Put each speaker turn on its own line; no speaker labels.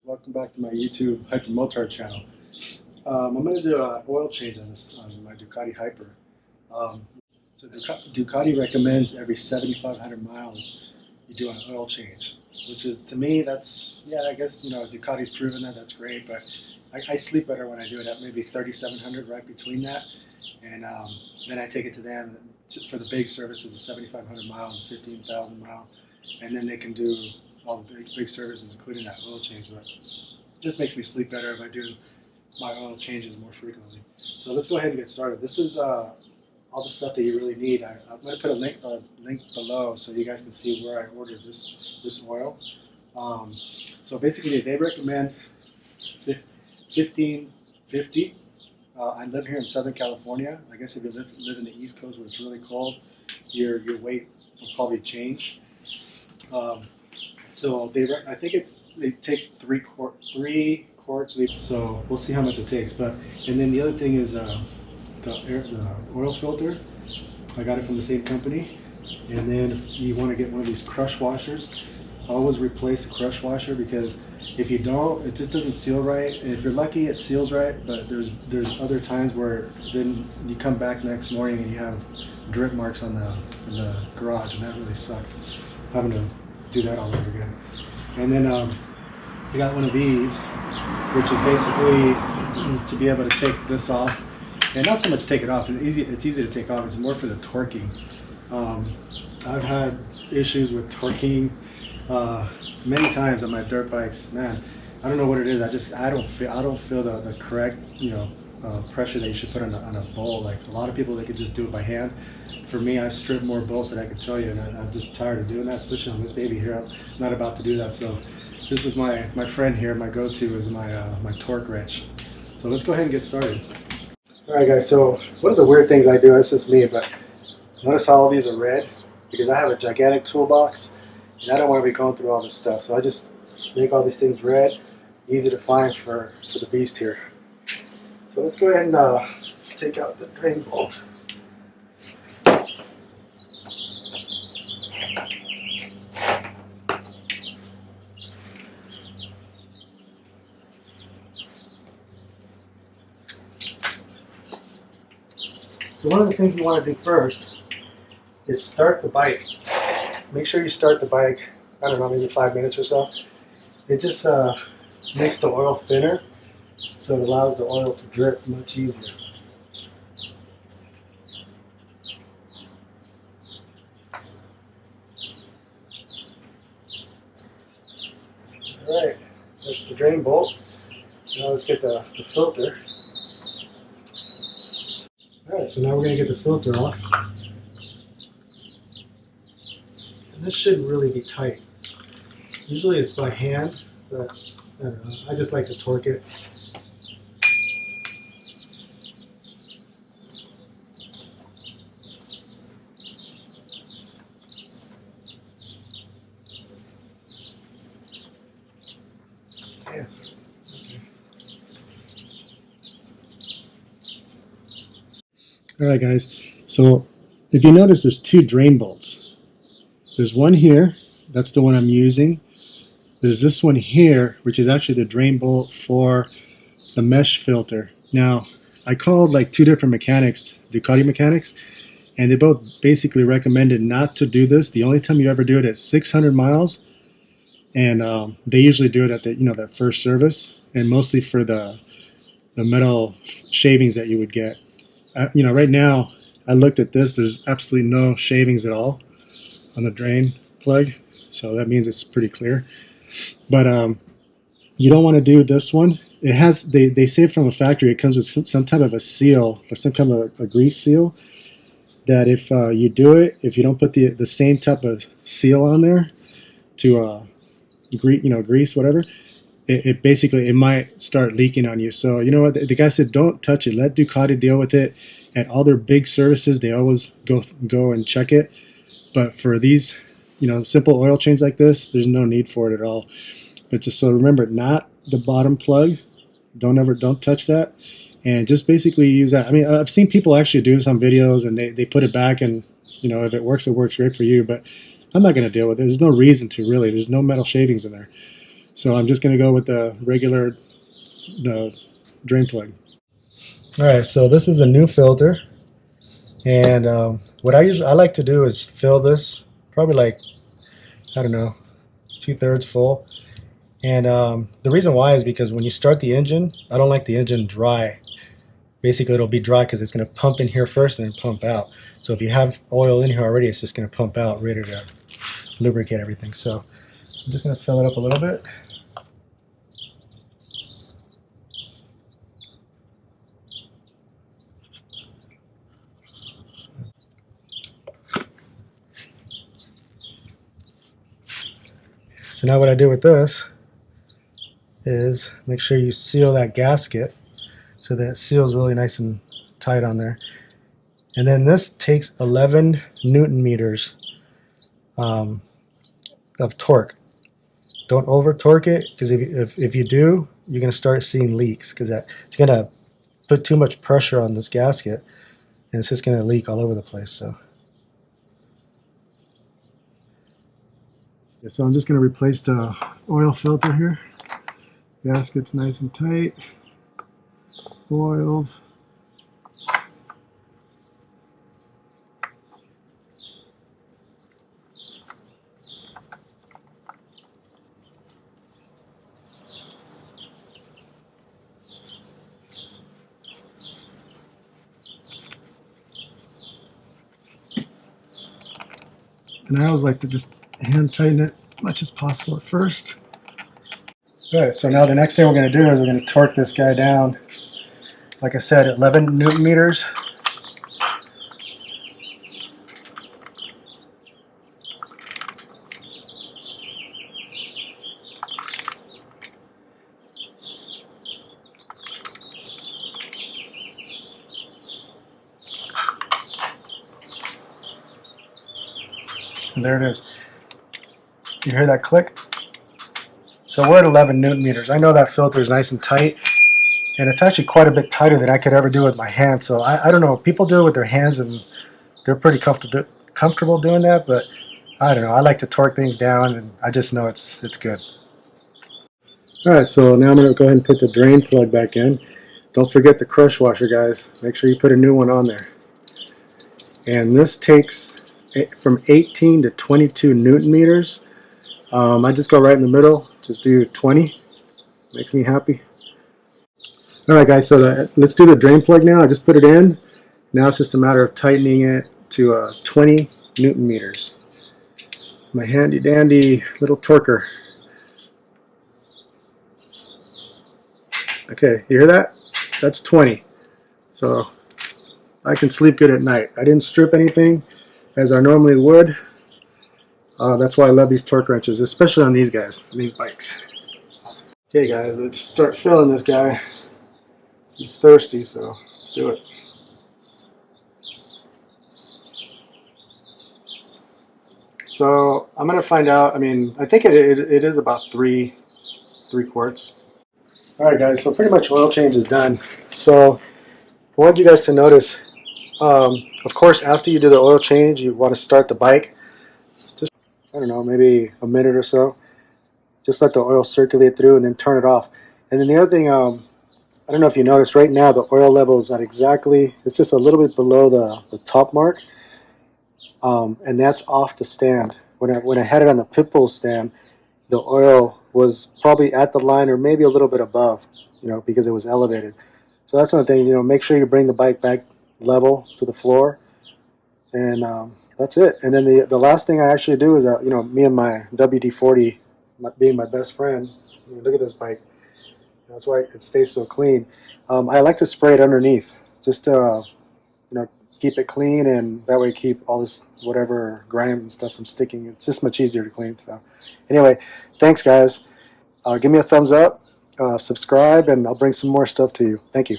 Welcome back to my YouTube Hypermotard channel. I'm going to do an oil change on this on my Ducati Hyper. Um, Ducati recommends every 7,500 miles you do an oil change, which is, to me, that's, yeah, I guess, Ducati's proven that, that's great, but I sleep better when I do it at maybe 3,700, right between that, and then I take it to them for the big services, the 7,500 mile and 15,000 mile, and then they can do all the big services, including that oil change. But it just makes me sleep better if I do my oil changes more frequently. So let's go ahead and get started. This is all the stuff that you really need. I'm going to put a link below so you guys can see where I ordered this oil. So basically, they recommend 1550. I live here in Southern California. I guess if you live in the East Coast where it's really cold, your weight will probably change. So I think it takes three quarts. So we'll see how much it takes. And then the other thing is the oil filter. I got it from the same company. And then you want to get one of these crush washers. Always replace the crush washer, because if you don't, it just doesn't seal right. And if you're lucky, it seals right. But there's other times where then you come back next morning and you have drip marks in the garage, and that really sucks, having to do that all over again. And then I got one of these, which is basically to be able to take this off, and not so much take it off. It's easy to take off. It's more for the torquing. I've had issues with torquing many times on my dirt bikes. Man, I don't know what it is. I don't feel the correct pressure that you should put on a bowl. Like a lot of people, they could just do it by hand. For me, I've stripped more bolts than I can tell you, and I'm just tired of doing that, especially on this baby here. I'm not about to do that. So this is my friend here. My go-to is my torque wrench. So let's go ahead and get started. All right, guys. So one of the weird things I do, that's just me, but notice how all these are red, because I have a gigantic toolbox, and I don't want to be going through all this stuff. So I just make all these things red, easy to find for the beast here. So let's go ahead and take out the drain bolt. So one of the things you want to do first is start the bike. Make sure you start the bike, I don't know, maybe 5 minutes or so. It just makes the oil thinner, so it allows the oil to drip much easier. Alright, that's the drain bolt. Now let's get the filter. Alright, so now we're going to get the filter off. And this shouldn't really be tight. Usually it's by hand, but I don't know, I just like to torque it. Yeah. Okay. Alright guys, so if you notice, there's two drain bolts. There's one here, that's the one I'm using. There's this one here, which is actually the drain bolt for the mesh filter. Now, I called like two different mechanics, Ducati mechanics, and they both basically recommended not to do this. The only time you ever do it is 600 miles, and they usually do it at that first service, and mostly for the metal shavings that you would get. Right now, I looked at this. There's absolutely no shavings at all on the drain plug, so that means it's pretty clear. But you don't want to do this one. It has, they say from a factory, it comes with some type of a seal, or some kind of a grease seal, that if you do it, if you don't put the same type of seal on there to grease, whatever, it basically, it might start leaking on you. So you know what, the guy said, don't touch it. Let Ducati deal with it. At all their big services, they always go and check it. But for these, simple oil change like this, there's no need for it at all. But just so remember, not the bottom plug. Don't touch that, and just basically use that. I mean, I've seen people actually do this on videos, and they put it back, and if it works great for you. But I'm not going to deal with it. There's no reason to, really. There's no metal shavings in there. So I'm just going to go with the regular drain plug. All right, so this is the new filter, and what I like to do is fill this probably like, I don't know, 2/3 full. And the reason why is because when you start the engine, I don't like the engine dry. Basically, it'll be dry because it's going to pump in here first and then pump out. So if you have oil in here already, it's just going to pump out, ready to lubricate everything. So I'm just going to fill it up a little bit. So now what I do with this is make sure you seal that gasket so that it seals really nice and tight on there. And then this takes 11 Newton meters of torque. Don't over torque it, because if you do, you're going to start seeing leaks, because it's going to put too much pressure on this gasket and it's just going to leak all over the place. So I'm just going to replace the oil filter here. Gasket's nice and tight, oiled. And I always like to just hand tighten it as much as possible at first. Alright, so now the next thing we're going to do is we're going to torque this guy down. Like I said, 11 Newton meters. And there it is. You hear that click? So we're at 11 Newton meters. I know that filter is nice and tight, and it's actually quite a bit tighter than I could ever do with my hands. So I don't know, people do it with their hands and they're pretty comfortable doing that, but I don't know. I like to torque things down, and I just know it's good. Alright, so now I'm going to go ahead and put the drain plug back in. Don't forget the crush washer, guys. Make sure you put a new one on there. And this takes from 18 to 22 Newton meters. I just go right in the middle, just do 20. Makes me happy. Alright guys, so let's do the drain plug now. I just put it in. Now it's just a matter of tightening it to 20 Newton meters. My handy dandy little torquer. Okay, you hear that? That's 20. So I can sleep good at night. I didn't strip anything as I normally would. That's why I love these torque wrenches, especially on these guys, these bikes. Okay guys, let's start filling this guy. He's thirsty, so let's do it. So I'm going to find out. I mean, I think it is about three quarts. Alright guys, so pretty much oil change is done. So I want you guys to notice, of course, after you do the oil change, you want to start the bike. Just, I don't know, maybe a minute or so. Just let the oil circulate through and then turn it off. And then the other thing, I don't know if you noticed, right now the oil level is at exactly, it's just a little bit below the top mark. And that's off the stand. When I had it on the pit bull stand, the oil was probably at the line or maybe a little bit above, because it was elevated. So that's one of the things, make sure you bring the bike back level to the floor, and that's it. And then the last thing I actually do is, me and my WD-40 being my best friend, look at this bike. That's why it stays so clean. I like to spray it underneath, just to, keep it clean, and that way keep all this whatever grime and stuff from sticking. It's just much easier to clean. So anyway, thanks guys. Give me a thumbs up, subscribe, and I'll bring some more stuff to you. Thank you.